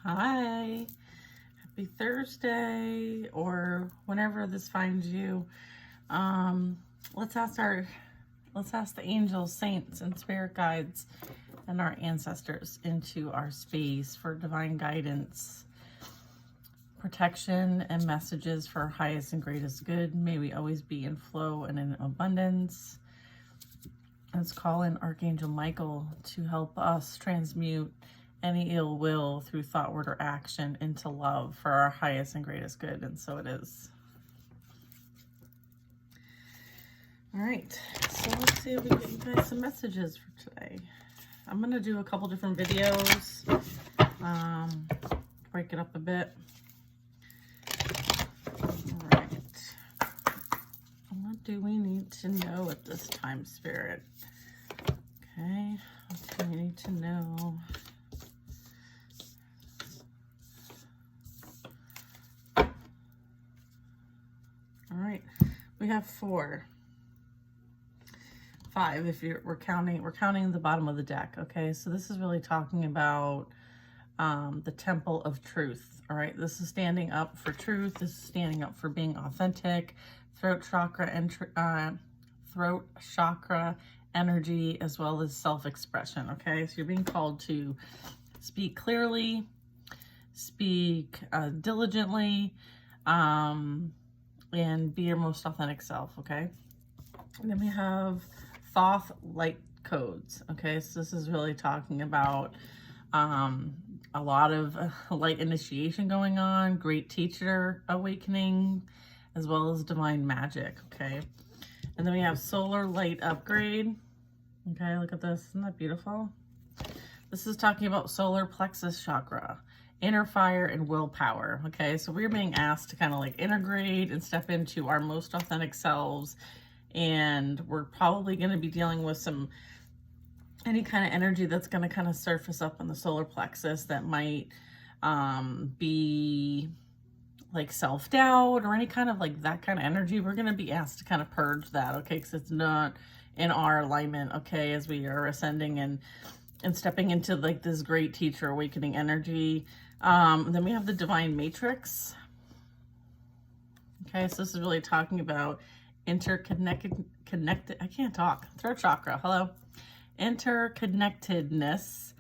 Hi, happy Thursday, or whenever this finds you. Let's ask the angels, saints, and spirit guides and our ancestors into our space for divine guidance, protection, and messages for our highest and greatest good. May we always be in flow and in abundance. Let's call in Archangel Michael to help us transmute any ill will through thought, word, or action into love for our highest and greatest good. And so it is. All right, so let's see if we can get you guys some messages for today. I'm going to do a couple different videos, break it up a bit. All right. What do we need to know at this time, Spirit? Okay, what do we need to know? All right, we have 5 if we're counting the bottom of the deck. Okay, so this is really talking about the temple of truth. All right, this is standing up for truth. This is standing up for being authentic, throat chakra energy, as well as self-expression. Okay, so you're being called to speak clearly, speak diligently, and be your most authentic self. Okay, and then we have Thoth light codes. Okay, so this is really talking about a lot of light initiation going on, great teacher awakening, as well as divine magic. Okay, and then we have solar light upgrade. Okay, look at this, isn't that beautiful? This is talking about solar plexus chakra, inner fire, and willpower. Okay, so we're being asked to kind of like integrate and step into our most authentic selves, and we're probably going to be dealing with any kind of energy that's going to kind of surface up on the solar plexus that might be like self-doubt or any kind of like that kind of energy. We're going to be asked to kind of purge that, okay, because it's not in our alignment, okay, as we are ascending and stepping into like this great teacher awakening energy. Then we have the divine matrix. Okay, so this is really talking about throat chakra, hello, interconnectedness,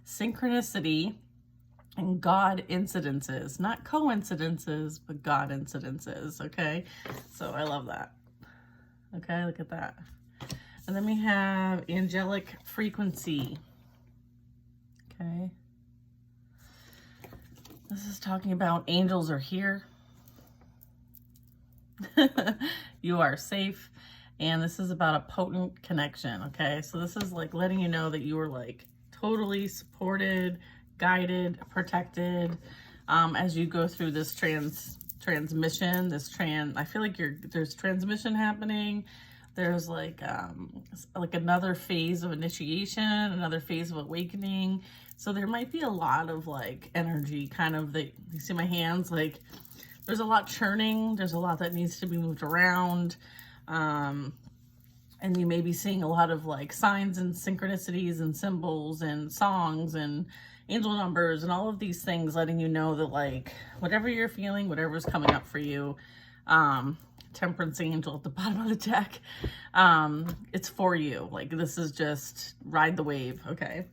synchronicity, and God incidences, not coincidences, but God incidences. Okay, so I love that. Okay, look at that. And then we have angelic frequency. Okay, this is talking about angels are here. You are safe, and this is about a potent connection. Okay, so this is like letting you know that you are like totally supported, guided, protected as you go through this transmission. I feel like there's transmission happening. There's like another phase of initiation, another phase of awakening. So there might be a lot of like energy kind of that you see my hands, like there's a lot churning. There's a lot that needs to be moved around. And you may be seeing a lot of like signs and synchronicities and symbols and songs and angel numbers and all of these things letting you know that like whatever you're feeling, whatever's coming up for you, Temperance angel at the bottom of the deck, it's for you. Like this is just ride the wave. Okay.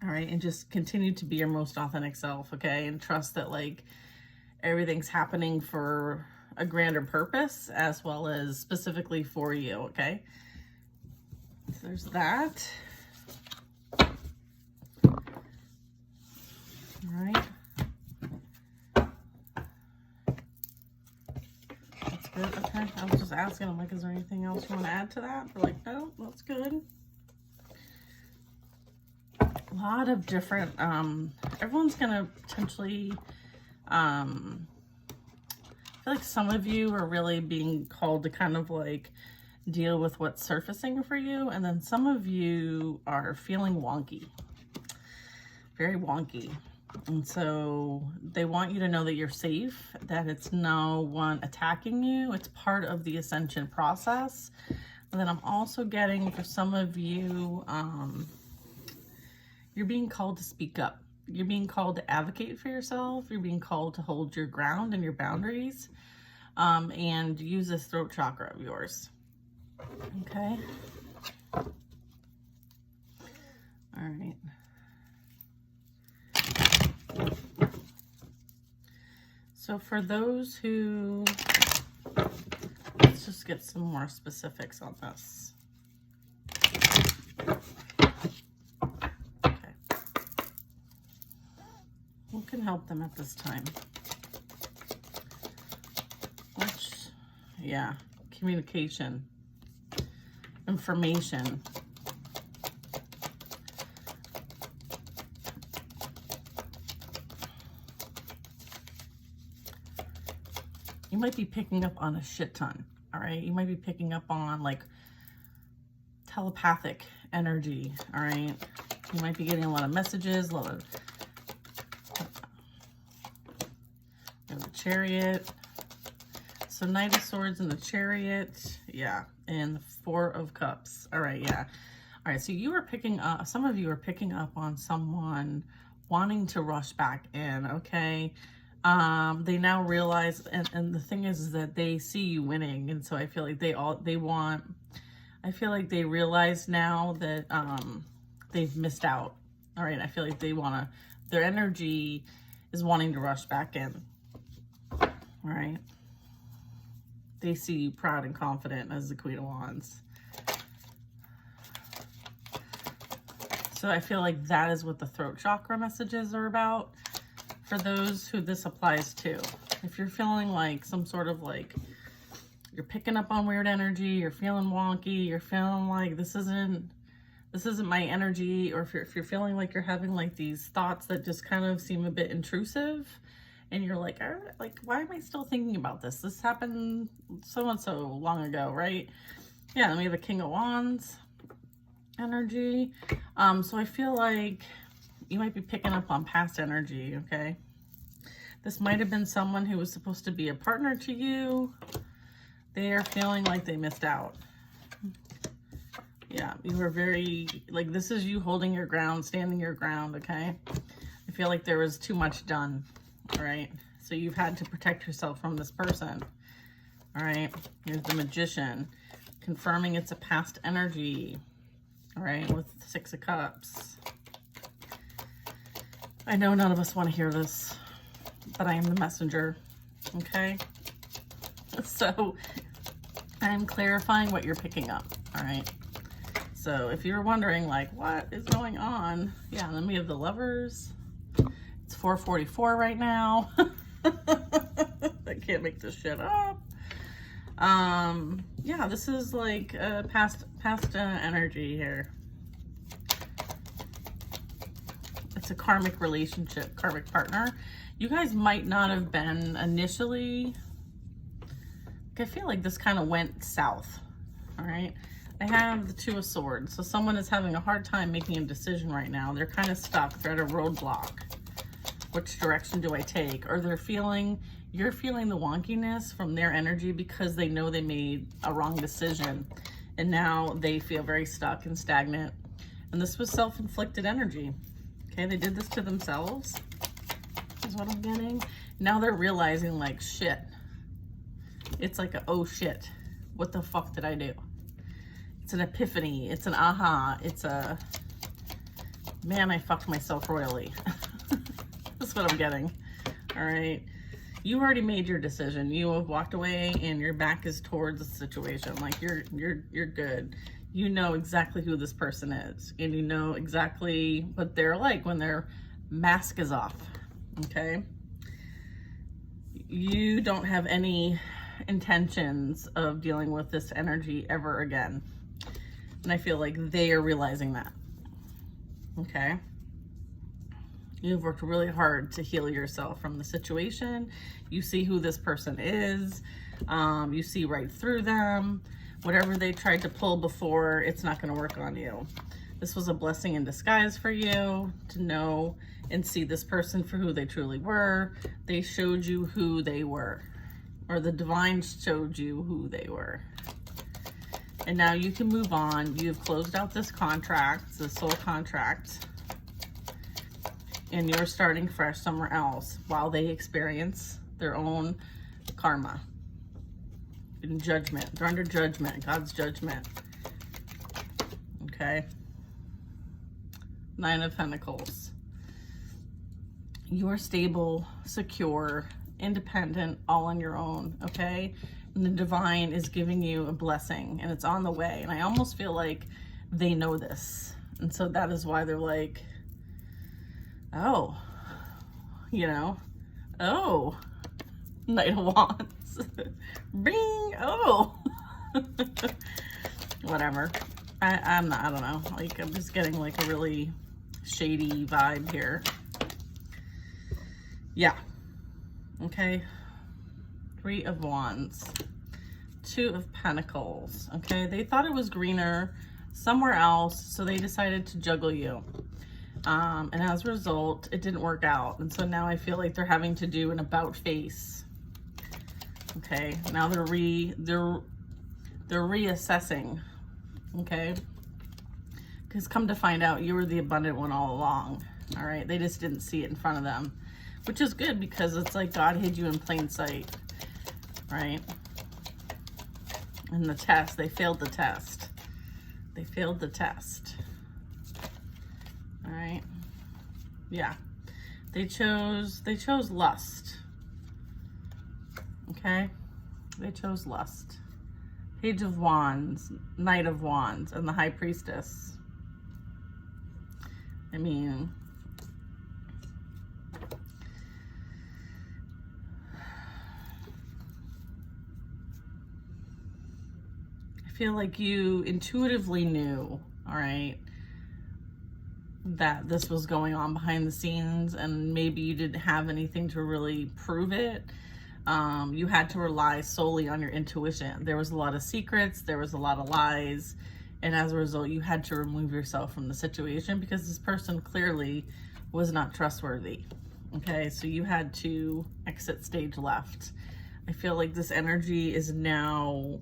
All right. And just continue to be your most authentic self. Okay. And trust that like everything's happening for a grander purpose as well as specifically for you. Okay. So there's that. All right. That's good. Okay. I was just asking, I'm like, is there anything else you want to add to that? They're like, no, that's good. A lot of different, everyone's going to potentially, I feel like some of you are really being called to kind of like deal with what's surfacing for you. And then some of you are feeling wonky, very wonky. And so they want you to know that you're safe, that it's no one attacking you. It's part of the ascension process. And then I'm also getting for some of you, you're being called to speak up. You're being called to advocate for yourself. You're being called to hold your ground and your boundaries, and use this throat chakra of yours. Okay. All right. So for those who, let's just get some more specifics on this. Okay. What can help them at this time? Yeah, communication, information. You might be picking up on a shit ton, all right? You might be picking up on like telepathic energy, all right? You might be getting a lot of messages, a lot of the Chariot. So Knight of Swords and the Chariot, yeah, and the Four of Cups. All right, yeah. All right, so you are picking up, some of you are picking up on someone wanting to rush back in, okay? They now realize, and the thing is that they see you winning, and so I feel like I feel like they realize now that they've missed out. All right, I feel like their energy is wanting to rush back in. All right. They see you proud and confident as the Queen of Wands. So I feel like that is what the throat chakra messages are about for those who this applies to. If you're feeling like some sort of like, you're picking up on weird energy, you're feeling wonky, you're feeling like this isn't my energy, or if you're feeling like you're having like these thoughts that just kind of seem a bit intrusive, and you're like, why am I still thinking about this? This happened so long ago, right? Yeah, then we have the King of Wands energy. So I feel like you might be picking up on past energy, okay? This might have been someone who was supposed to be a partner to you. They are feeling like they missed out. Yeah, you were very, like, this is you holding your ground, standing your ground, okay? I feel like there was too much done. All right, so you've had to protect yourself from this person. All right, here's the Magician, confirming it's a past energy. All right, with the Six of Cups. I know none of us want to hear this, but I am the messenger, okay? So I'm clarifying what you're picking up, all right? So if you're wondering, like, what is going on? Yeah, then we have the Lovers. It's 4:44 right now. I can't make this shit up. Yeah, this is like past energy here. It's a karmic relationship, karmic partner. You guys might not have been initially. I feel like this kind of went south. All right. I have the Two of Swords. So someone is having a hard time making a decision right now. They're kind of stuck. They're at a roadblock. Which direction do I take? Or you're feeling the wonkiness from their energy because they know they made a wrong decision. And now they feel very stuck and stagnant. And this was self-inflicted energy. Okay, they did this to themselves, is what I'm getting. Now they're realizing, like, shit. It's like, oh shit, what the fuck did I do? It's an epiphany. It's an aha. It's a, man, I fucked myself royally. That's what I'm getting. All right. You already made your decision. You have walked away and your back is towards the situation. Like, you're good. You know exactly who this person is, and you know exactly what they're like when their mask is off. Okay. You don't have any intentions of dealing with this energy ever again. And I feel like they are realizing that. Okay. You've worked really hard to heal yourself from the situation. You see who this person is. You see right through them. Whatever they tried to pull before, it's not going to work on you. This was a blessing in disguise for you to know and see this person for who they truly were. They showed you who they were, or the divine showed you who they were. And now you can move on. You've closed out this contract, the soul contract. and you're starting fresh somewhere else while they experience their own karma and judgment. They're under judgment, God's judgment. Okay. Nine of Pentacles. You are stable, secure, independent, all on your own, okay? And the divine is giving you a blessing, and it's on the way. And I almost feel like they know this. And so that is why they're like, oh, you know, oh, Knight of Wands. Bing, oh. Whatever. I don't know. Like, I'm just getting like a really shady vibe here. Yeah. Okay. Three of Wands. Two of Pentacles. Okay. They thought it was greener somewhere else, so they decided to juggle you. And as a result, it didn't work out. And so now I feel like they're having to do an about face. Okay. Now they're reassessing. Okay. Because come to find out, you were the abundant one all along. All right. They just didn't see it in front of them, which is good because it's like God hid you in plain sight. Right. And the test, they failed the test. They failed the test. All right. Yeah. They chose lust. Okay. They chose lust. Page of Wands, Knight of Wands, and the High Priestess. I mean, I feel like you intuitively knew, all right, that this was going on behind the scenes, and maybe you didn't have anything to really prove it. You had to rely solely on your intuition. There was a lot of secrets, there was a lot of lies, and as a result, you had to remove yourself from the situation because this person clearly was not trustworthy. Okay, so you had to exit stage left. I feel like this energy is now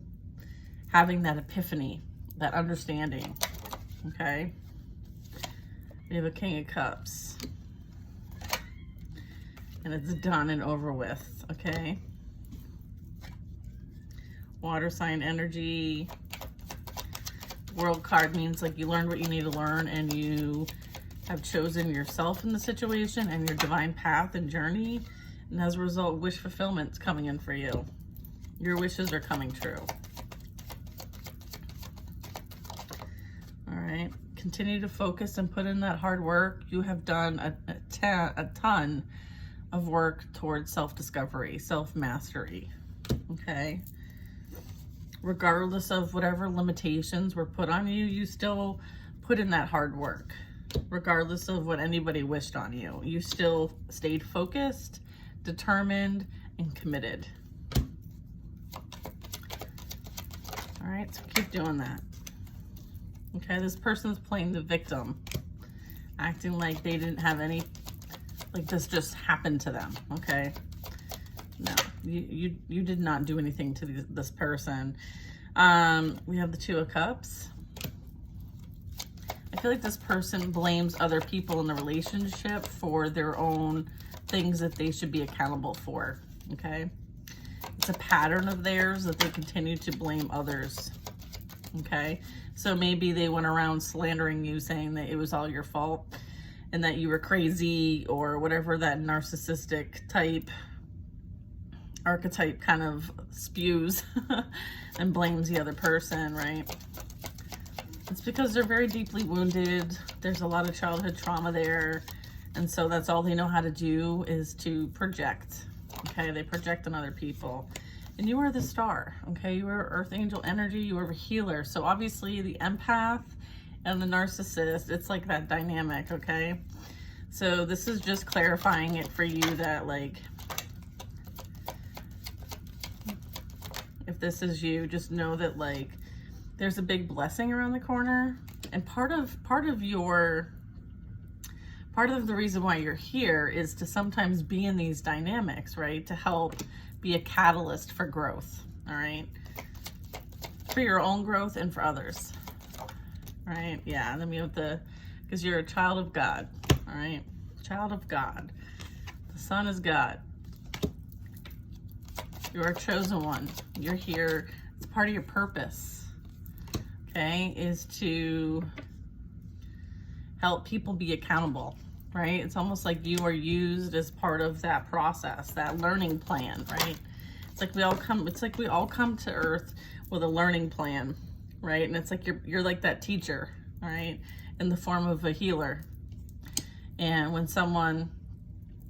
having that epiphany, that understanding. Okay, we have a King of Cups. And it's done and over with, okay? Water sign energy. World card means like you learned what you need to learn and you have chosen yourself in the situation and your divine path and journey. And as a result, wish fulfillment's coming in for you. Your wishes are coming true. All right. Continue to focus and put in that hard work. You have done a ton of work towards self-discovery, self-mastery, okay? Regardless of whatever limitations were put on you, you still put in that hard work. Regardless of what anybody wished on you, you still stayed focused, determined, and committed. All right, so keep doing that. Okay, this person's playing the victim, acting like they didn't have any, like this just happened to them, okay? No, you did not do anything to this person. We have the Two of Cups. I feel like this person blames other people in the relationship for their own things that they should be accountable for, okay? It's a pattern of theirs that they continue to blame others, okay? So maybe they went around slandering you, saying that it was all your fault and that you were crazy or whatever that narcissistic type, archetype kind of spews and blames the other person, right? It's because they're very deeply wounded. There's a lot of childhood trauma there. And so that's all they know how to do is to project, okay? They project on other people. And you are the star, okay? You are Earth Angel energy. You are a healer. So obviously the empath and the narcissist, it's like that dynamic, okay? So this is just clarifying it for you that, like, if this is you, just know that, like, there's a big blessing around the corner. And part of the reason why you're here is to sometimes be in these dynamics, right? To help be a catalyst for growth, all right? For your own growth and for others, right? Yeah, and then we have because you're a child of God, all right? child of God. The Son is God. You are a chosen one. You're here. It's part of your purpose, okay, is to help people be accountable, right? It's almost like you are used as part of that process, that learning plan, right? It's like we all come to Earth with a learning plan, right? And it's like you're like that teacher, right? In the form of a healer. And when someone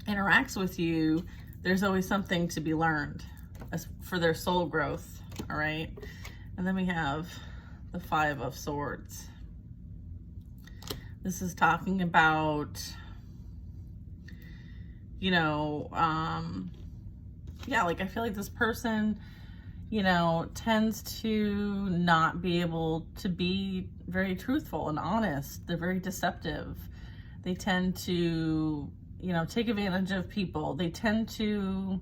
interacts with you, there's always something to be learned as for their soul growth, all right? And then we have the Five of Swords. This is talking about, you know, yeah, like I feel like this person, you know, tends to not be able to be very truthful and honest. They're very deceptive. They tend to, you know, take advantage of people. They tend to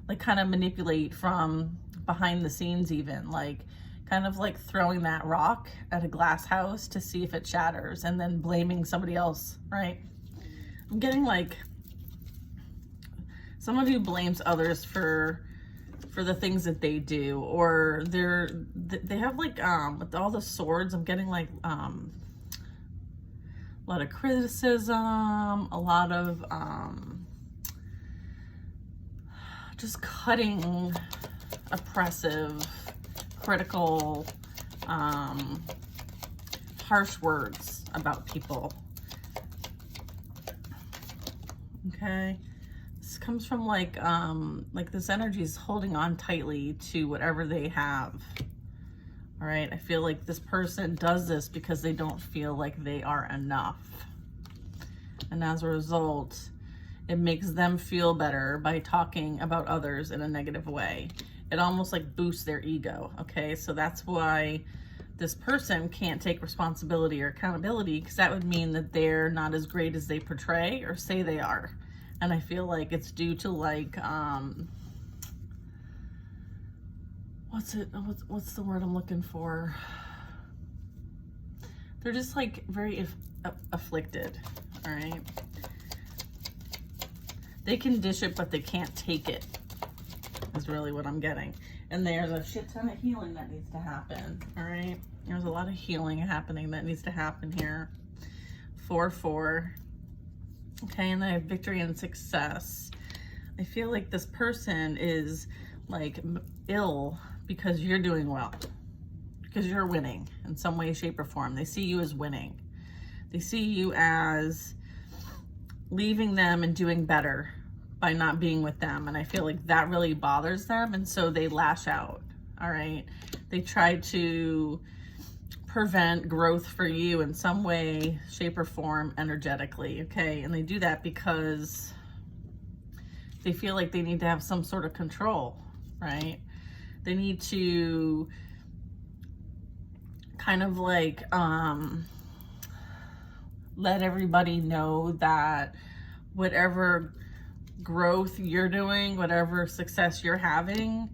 like kind of manipulate from behind the scenes even, like kind of like throwing that rock at a glass house to see if it shatters and then blaming somebody else, right? I'm getting like someone who blames others for the things that they do, or they have like with all the swords, I'm getting like a lot of criticism, a lot of just cutting, oppressive, critical, harsh words about people. Okay. This comes from like this energy is holding on tightly to whatever they have. All right. I feel like this person does this because they don't feel like they are enough. And as a result, it makes them feel better by talking about others in a negative way. It almost like boosts their ego. Okay. So that's why this person can't take responsibility or accountability, because that would mean that they're not as great as they portray or say they are. And I feel like it's due to like, what's the word I'm looking for? They're just like very afflicted, all right? They can dish it, but they can't take it, is really what I'm getting. And there's a shit ton of healing that needs to happen, all right? There's a lot of healing happening that needs to happen here. 4-4. Okay, and then I have victory and success. I feel like this person is like ill because you're doing well, because you're winning in some way, shape, or form. They see you as winning. They see you as leaving them and doing better by not being with them. And I feel like that really bothers them. And so they lash out, all right? They try to prevent growth for you in some way, shape, or form energetically, okay? And they do that because they feel like they need to have some sort of control, right? They need to kind of like let everybody know that whatever growth you're doing, whatever success you're having,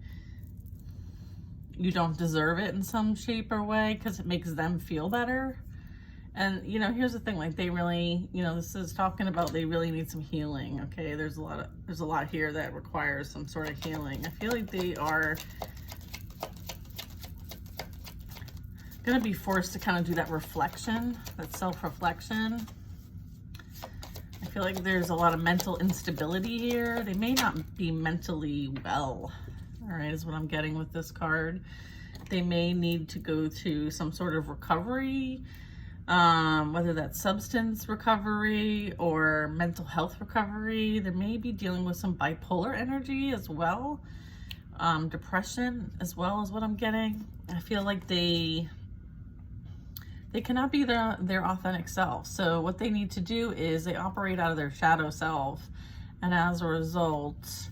you don't deserve it in some shape or way, because it makes them feel better. And, you know, here's the thing, like they really, you know, this is talking about they really need some healing, okay? There's a lot here that requires some sort of healing. I feel like they are going to be forced to kind of do that reflection, that self-reflection. I feel like there's a lot of mental instability here. They may not be mentally well. All right, is what I'm getting with this card. They may need to go to some sort of recovery, whether that's substance recovery or mental health recovery. They may be dealing with some bipolar energy as well, depression as well is what I'm getting. I feel like they cannot be their authentic self. So what they need to do is they operate out of their shadow self, and as a result,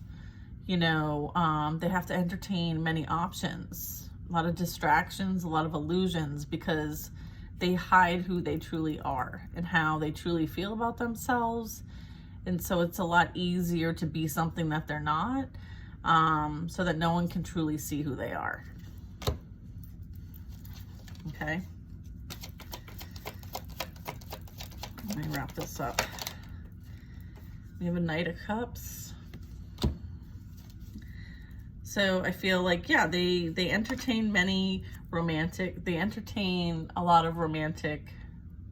you know, they have to entertain many options, a lot of distractions, a lot of illusions, because they hide who they truly are and how they truly feel about themselves. And so it's a lot easier to be something that they're not, so that no one can truly see who they are. Okay. Let me wrap this up. We have a Knight of Cups. So I feel like, yeah, they entertain they entertain a lot of romantic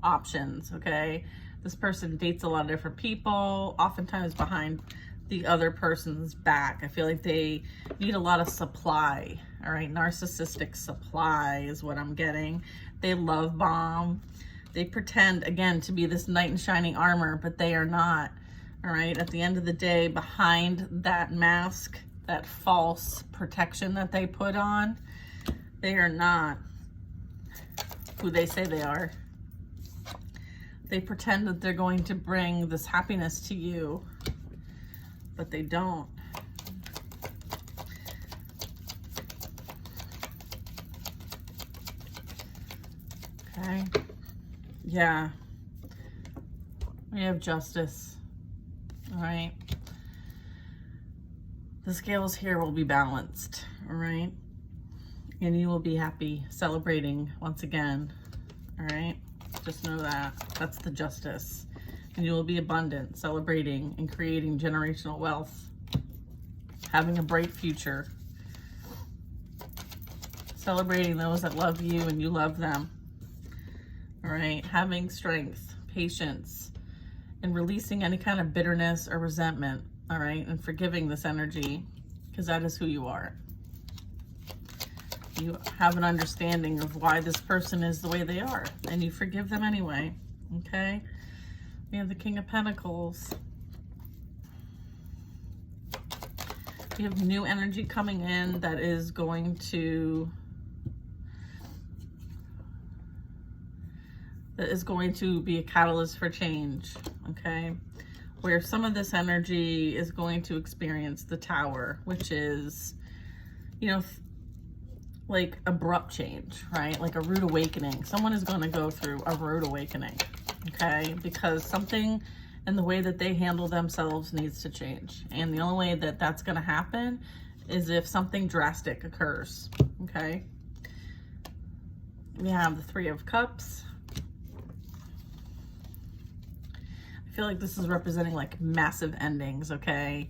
options, okay? This person dates a lot of different people, oftentimes behind the other person's back. I feel like they need a lot of supply, all right? Narcissistic supply is what I'm getting. They love bomb. They pretend, again, to be this knight in shining armor, but they are not, all right? At the end of the day, behind that mask, that false protection that they put on, they are not who they say they are. They pretend that they're going to bring this happiness to you, but they don't. Okay. Yeah. We have Justice. All right. The scales here will be balanced. All right. And you will be happy, celebrating once again. All right. Just know that. That's the Justice. And you will be abundant, celebrating and creating generational wealth, having a bright future, celebrating those that love you and you love them. All right, having strength, patience, and releasing any kind of bitterness or resentment. All right, and forgiving this energy, because that is who you are. You have an understanding of why this person is the way they are, and you forgive them anyway. Okay. We have the King of Pentacles. We have new energy coming in that is going to be a catalyst for change, okay? Where some of this energy is going to experience the Tower, which is, you know, like abrupt change, right? Like a rude awakening. Someone is going to go through a rude awakening. Okay, because something in the way that they handle themselves needs to change. And the only way that that's going to happen is if something drastic occurs. Okay. We have the Three of Cups. I feel like this is representing like massive endings, okay?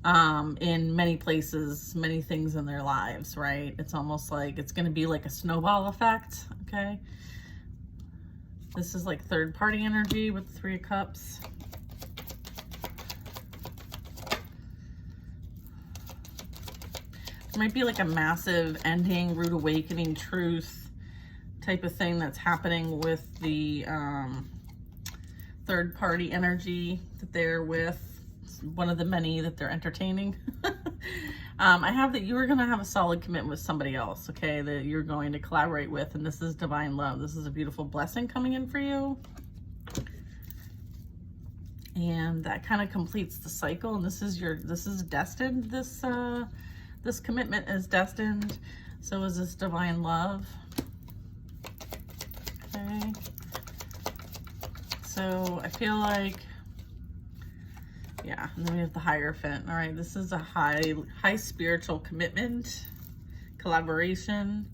In many places, many things in their lives, right? It's almost like it's going to be like a snowball effect, okay? This is like third party energy with the Three of Cups. There might be like a massive ending, rude awakening, truth type of thing that's happening with the third party energy that they're with. It's one of the many that they're entertaining. I have that you are going to have a solid commitment with somebody else, okay, that you're going to collaborate with, and this is divine love. This is a beautiful blessing coming in for you. And that kind of completes the cycle, and this is destined. This commitment is destined. So is this divine love. Okay. So I feel like, yeah, and then we have the Hierophant. All right, this is a high spiritual commitment, collaboration.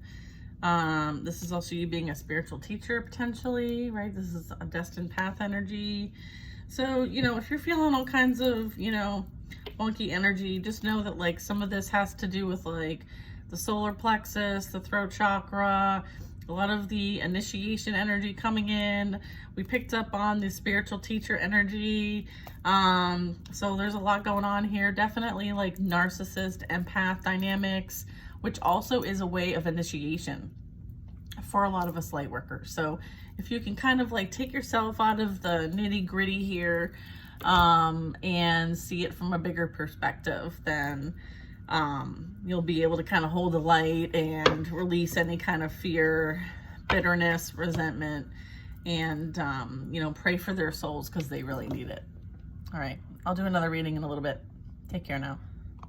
This is also you being a spiritual teacher potentially, right? This is a destined path energy. So, you know, if you're feeling all kinds of, you know, wonky energy, just know that like some of this has to do with like the solar plexus, the throat chakra, a lot of the initiation energy coming in. We picked up on the spiritual teacher energy. So there's a lot going on here. Definitely like narcissist, empath dynamics, which also is a way of initiation for a lot of us light workers. So if you can kind of like take yourself out of the nitty gritty here, and see it from a bigger perspective, then you'll be able to kind of hold the light and release any kind of fear, bitterness, resentment, and you know, pray for their souls because they really need it. All right, I'll do another reading in a little bit. Take care now.